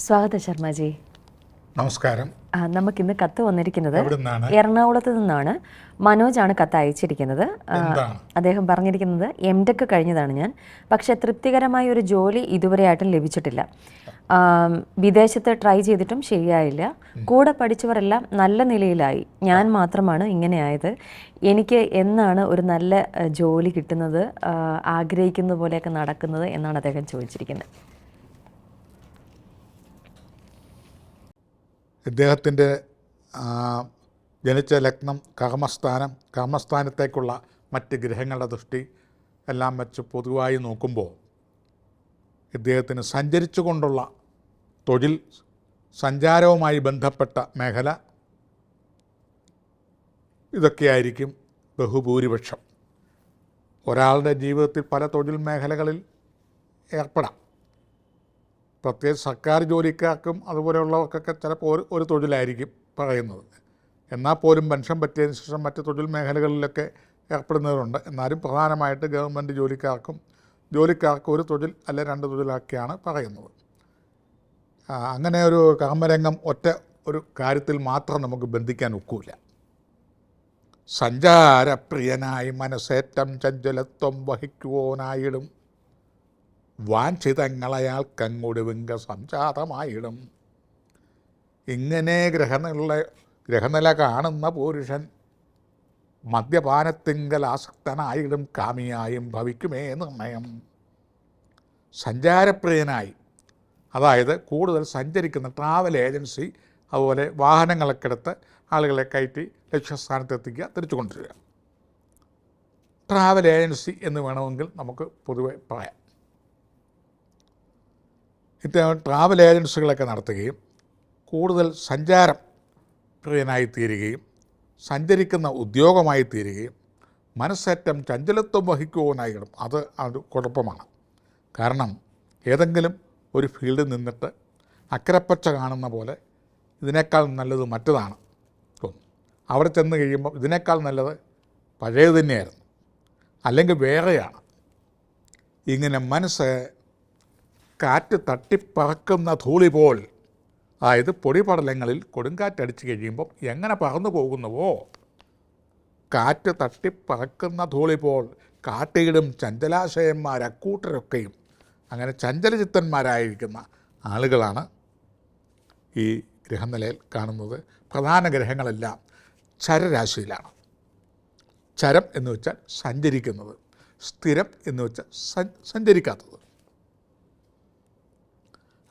സ്വാഗതം ശർമ്മജി. നമസ്കാരം. നമുക്കിന്ന് കത്ത് വന്നിരിക്കുന്നത് എറണാകുളത്ത് നിന്നാണ്. മനോജാണ് കത്ത് അയച്ചിരിക്കുന്നത്. അദ്ദേഹം പറഞ്ഞിരിക്കുന്നത് എംടെക് കഴിഞ്ഞതാണ് ഞാൻ, പക്ഷെ തൃപ്തികരമായ ഒരു ജോലി ഇതുവരെയായിട്ടും ലഭിച്ചിട്ടില്ല. വിദേശത്ത് ട്രൈ ചെയ്തിട്ടും ശരിയായില്ല. കൂടെ പഠിച്ചവരെല്ലാം നല്ല നിലയിലായി, ഞാൻ മാത്രമാണ് ഇങ്ങനെ ആയത്. എനിക്ക് എന്നാണ് ഒരു നല്ല ജോലി കിട്ടുന്നത്, ആഗ്രഹിക്കുന്ന പോലെയൊക്കെ നടക്കുന്നത് എന്നാണ് അദ്ദേഹം ചോദിച്ചിരിക്കുന്നത്. ഇദ്ദേഹത്തിൻ്റെ ജനിച്ച ലഗ്നം കർമ്മസ്ഥാനത്തേക്കുള്ള മറ്റ് ഗ്രഹങ്ങളുടെ ദൃഷ്ടി എല്ലാം വെച്ച് പൊതുവായി നോക്കുമ്പോൾ ഇദ്ദേഹത്തിന് സഞ്ചരിച്ചു കൊണ്ടുള്ള തൊഴിൽ, സഞ്ചാരവുമായി ബന്ധപ്പെട്ട മേഖല, ഇതൊക്കെയായിരിക്കും ബഹുഭൂരിപക്ഷം. ഒരാളുടെ ജീവിതത്തിൽ പല തൊഴിൽ മേഖലകളിൽ ഏർപ്പെടാം. പ്രത്യേകിച്ച് സർക്കാർ ജോലിക്കാർക്കും അതുപോലെയുള്ളവർക്കൊക്കെ ചിലപ്പോൾ ഒരു തൊഴിലായിരിക്കും പറയുന്നത്. എന്നാൽ പോലും പെൻഷൻ പറ്റിയതിന് ശേഷം മറ്റ് തൊഴിൽ മേഖലകളിലൊക്കെ ഏർപ്പെടുന്നവരുണ്ട്. എന്നാലും പ്രധാനമായിട്ട് ഗവൺമെൻറ് ജോലിക്കാർക്ക് ഒരു തൊഴിൽ അല്ലെ രണ്ട് തൊഴിലൊക്കെയാണ് പറയുന്നത്. അങ്ങനെ ഒരു കർമ്മരംഗം ഒറ്റ ഒരു കാര്യത്തിൽ മാത്രം നമുക്ക് ബന്ധിക്കാൻ ഒക്കില്ല. സഞ്ചാരപ്രിയനായി മനസ്സേറ്റം ചഞ്ചലത്വം വഹിക്കുവാനായിടും, വാഞ്ചിതങ്ങളയാൾക്കങ്ങൊടുവിങ്ക സംജാതമായിടും. ഇങ്ങനെ ഗ്രഹനില കാണുന്ന പുരുഷൻ മദ്യപാനത്തിങ്കൽ ആസക്തനായിടും, കാമിയായും ഭവിക്കുമേ നിർണയം. സഞ്ചാരപ്രിയനായി, അതായത് കൂടുതൽ സഞ്ചരിക്കുന്ന ട്രാവൽ ഏജൻസി, അതുപോലെ വാഹനങ്ങളൊക്കെ എടുത്ത് ആളുകളെ കയറ്റി ലക്ഷ്യസ്ഥാനത്തെത്തിക്കുക, തിരിച്ചു കൊണ്ടുവരിക. ട്രാവൽ ഏജൻസി എന്ന് വേണമെങ്കിൽ നമുക്ക് പൊതുവെ പറയാം. ഇത്തരം ട്രാവൽ ഏജൻസികളൊക്കെ നടത്തുകയും കൂടുതൽ സഞ്ചാരം പ്രിയനായി തീരുകയും സഞ്ചരിക്കുന്ന ഉദ്യോഗമായി തീരുകയും മനസ്സേറ്റം ചഞ്ചലത്വം വഹിക്കുവാനായിടും. അത് കുഴപ്പമാണ്. കാരണം ഏതെങ്കിലും ഒരു ഫീൽഡിൽ നിന്നിട്ട് അക്കരപ്പച്ച കാണുന്ന പോലെ ഇതിനേക്കാൾ നല്ലത് മറ്റതാണ് തോന്നും. അവിടെ ചെന്ന് കഴിയുമ്പോൾ ഇതിനേക്കാൾ നല്ലത് പഴയത് തന്നെയായിരുന്നു, അല്ലെങ്കിൽ വേറെയാണ്. ഇങ്ങനെ മനസ്സ് കാറ്റ് തട്ടിപ്പറക്കുന്ന ധൂളി പോൽ, അതായത് പൊടിപടലങ്ങളിൽ കൊടുങ്കാറ്റടിച്ച് കഴിയുമ്പോൾ എങ്ങനെ പറന്നു പോകുന്നുവോ, കാറ്റ് തട്ടിപ്പറക്കുന്ന ധൂളി പോൽ കാട്ടിയിടും ചഞ്ചലാശയന്മാർ അക്കൂട്ടരൊക്കെയും. അങ്ങനെ ചഞ്ചലചിത്തന്മാരായിരിക്കുന്ന ആളുകളാണ് ഈ ഗ്രഹനിലയിൽ കാണുന്നത്. പ്രധാന ഗ്രഹങ്ങളെല്ലാം ചരരാശിയിലാണ്. ചരം എന്ന് വെച്ചാൽ സഞ്ചരിക്കുന്നത്, സ്ഥിരം എന്ന് വെച്ചാൽ സഞ്ചരിക്കാത്തത്.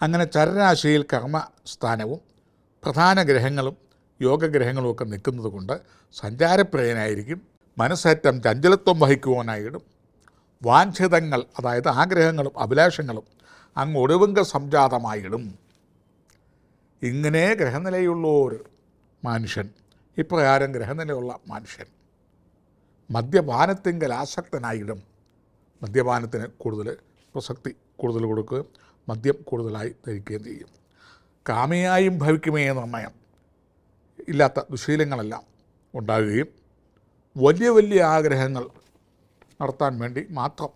അങ്ങനെ ചരരാശിയിൽ കർമ്മസ്ഥാനവും പ്രധാന ഗ്രഹങ്ങളും യോഗഗ്രഹങ്ങളും ഒക്കെ നിൽക്കുന്നത് കൊണ്ട് സഞ്ചാരപ്രിയനായിരിക്കും, മനസ്സേറ്റം ചഞ്ചലത്വം വഹിക്കുവാനായിടും, വാഞ്ചിതങ്ങൾ, അതായത് ആഗ്രഹങ്ങളും അഭിലാഷങ്ങളും അങ്ങ് ഒടുവിങ്ക സംജാതമായിടും. ഇങ്ങനെ ഗ്രഹനിലയുള്ള ഒരു മനുഷ്യൻ, ഇപ്രകാരം ഗ്രഹനിലയുള്ള മനുഷ്യൻ മദ്യപാനത്തിങ്കൽ ആസക്തനായിടും. മദ്യപാനത്തിന് പ്രസക്തി കൂടുതൽ കൊടുക്കുകയും മദ്യം കൂടുതലായി ധരിക്കുകയും ചെയ്യും. കാമിയായും ഭവിക്കുമേ നിർണയം. ഇല്ലാത്ത ദുശീലങ്ങളെല്ലാം ഉണ്ടാകുകയും വലിയ വലിയ ആഗ്രഹങ്ങൾ നടത്താൻ വേണ്ടി മാത്രം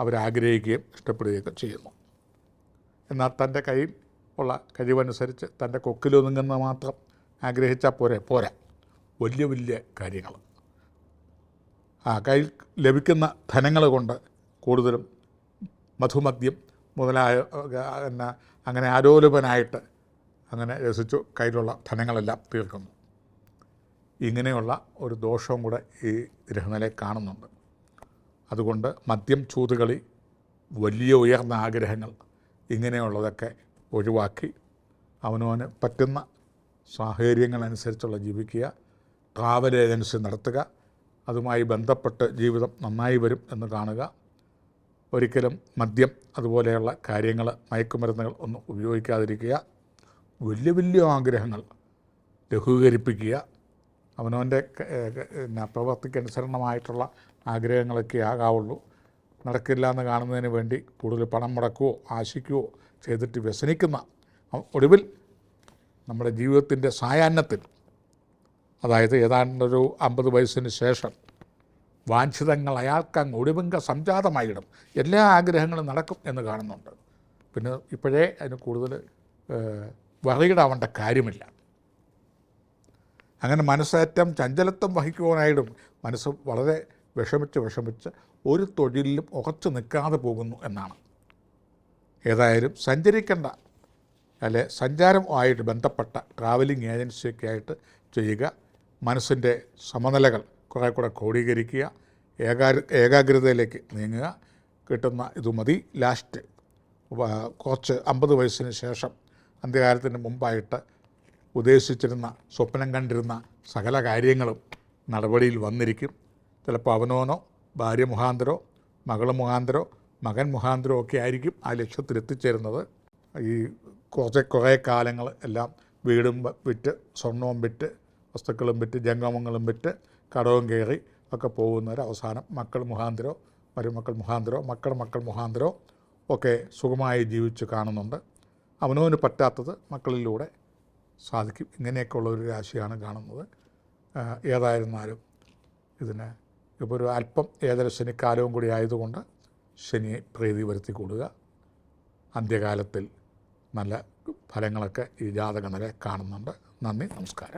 അവരാഗ്രഹിക്കുകയും ഇഷ്ടപ്പെടുകയൊക്കെ ചെയ്യുന്നു. എന്നാൽ തൻ്റെ കയ്യിൽ ഉള്ള കഴിവനുസരിച്ച് തൻ്റെ കൊക്കിലൊതുങ്ങുന്ന മാത്രം ആഗ്രഹിച്ചാൽ പോരാ. വലിയ വലിയ കാര്യങ്ങൾ കയ്യിൽ ലഭിക്കുന്ന ധനങ്ങൾ കൊണ്ട് കൂടുതലും മധുമദ്യം മുതലായ അങ്ങനെ ആരോലപനായിട്ട് അങ്ങനെ രസിച്ചു കയ്യിലുള്ള ധനങ്ങളെല്ലാം തീർക്കുന്നു. ഇങ്ങനെയുള്ള ഒരു ദോഷവും കൂടെ ഈ ഗ്രഹനിലയിൽ കാണുന്നുണ്ട്. അതുകൊണ്ട് മദ്യം, ചൂതുകളി, വലിയ ഉയർന്ന ആഗ്രഹങ്ങൾ, ഇങ്ങനെയുള്ളതൊക്കെ ഒഴിവാക്കി അവനവന് പറ്റുന്ന സാഹചര്യങ്ങളനുസരിച്ചുള്ള ജീവിക്കുക, ട്രാവൽ ഏജൻസി നടത്തുക, അതുമായി ബന്ധപ്പെട്ട് ജീവിതം നന്നായി വരും എന്ന് കാണുക. ഒരിക്കലും മദ്യം അതുപോലെയുള്ള കാര്യങ്ങൾ, മയക്കുമരുന്നുകൾ ഒന്നും ഉപയോഗിക്കാതിരിക്കുക. വലിയ വലിയ ആഗ്രഹങ്ങൾ ലഘൂകരിപ്പിക്കുക. അവനവൻ്റെ പ്രവൃത്തിക്കനുസരണമായിട്ടുള്ള ആഗ്രഹങ്ങളൊക്കെ ആകാവുള്ളൂ. നടക്കില്ല എന്ന് കാണുന്നതിന് വേണ്ടി കൂടുതൽ പണം മുടക്കുകയോ ആശിക്കുകയോ ചെയ്തിട്ട് വ്യസനിക്കുന്ന, ഒടുവിൽ നമ്മുടെ ജീവിതത്തിൻ്റെ സായാഹ്നത്തിൽ, അതായത് ഏതാണ്ടൊരു 50 വയസ്സിന് ശേഷം വാഞ്ചിതങ്ങൾ അയാൾക്കങ്ങ് ഒടുവിങ്ക സംജാതമായിടും. എല്ലാ ആഗ്രഹങ്ങളും നടക്കും എന്ന് കാണുന്നുണ്ട്. പിന്നെ ഇപ്പോഴേ അതിന് കൂടുതൽ വറിയിടാവേണ്ട കാര്യമില്ല. അങ്ങനെ മനസ്സേറ്റം ചഞ്ചലത്വം വഹിക്കുവാനായിട്ടും മനസ്സ് വളരെ വിഷമിച്ച് ഒരു തൊഴിലിലും ഉറച്ചു നിൽക്കാതെ പോകുന്നു എന്നാണ്. ഏതായാലും സഞ്ചരിക്കേണ്ട അല്ലെ സഞ്ചാരവുമായിട്ട് ബന്ധപ്പെട്ട ട്രാവലിംഗ് ഏജൻസിയൊക്കെ ആയിട്ട് ചെയ്യുക. മനസ്സിൻ്റെ സമനിലകൾ കുറേ കൂടെ ക്രോഡീകരിക്കുക, ഏകാഗ്രതയിലേക്ക് നീങ്ങുക. കിട്ടുന്ന ഇത് മതി. ലാസ്റ്റ് കുറച്ച് 50 വയസ്സിന് ശേഷം അന്ത്യകാലത്തിന് മുമ്പായിട്ട് ഉദ്ദേശിച്ചിരുന്ന സ്വപ്നം കണ്ടിരുന്ന സകല കാര്യങ്ങളും നടപടിയിൽ വന്നിരിക്കും. ചിലപ്പോൾ അവനോനോ ഭാര്യ മുഖാന്തരോ മകൾ മുഖാന്തരോ മകൻ മുഖാന്തരോ ഒക്കെ ആയിരിക്കും ആ ലക്ഷ്യത്തിലെത്തിച്ചേരുന്നത്. ഈ കുറേ കാലങ്ങൾ എല്ലാം വീടും വിറ്റ് സ്വർണവും വിറ്റ് വസ്തുക്കളും വിറ്റ് ജംഗമങ്ങളും വിറ്റ് കടവും കയറി ഒക്കെ പോകുന്നവർ അവസാനം മക്കൾ മുഖാന്തരോ മരുമക്കൾ മുഖാന്തരോ മക്കൾ മുഖാന്തരോ ഒക്കെ സുഖമായി ജീവിച്ച് കാണുന്നുണ്ട്. അവനവന് പറ്റാത്തത് മക്കളിലൂടെ സാധിക്കും. ഇങ്ങനെയൊക്കെ ഉള്ളൊരു രാശിയാണ് കാണുന്നത്. ഏതായിരുന്നാലും ഇതിന് ഇപ്പോൾ ഒരു അല്പം ഏതര ശനിക്കാലവും കൂടി ആയതുകൊണ്ട് ശനിയെ പ്രീതി വരുത്തി കൂടുക. അന്ത്യകാലത്തിൽ നല്ല ഫലങ്ങളൊക്കെ ഈ ജാതകനില കാണുന്നുണ്ട്. നന്ദി, നമസ്കാരം.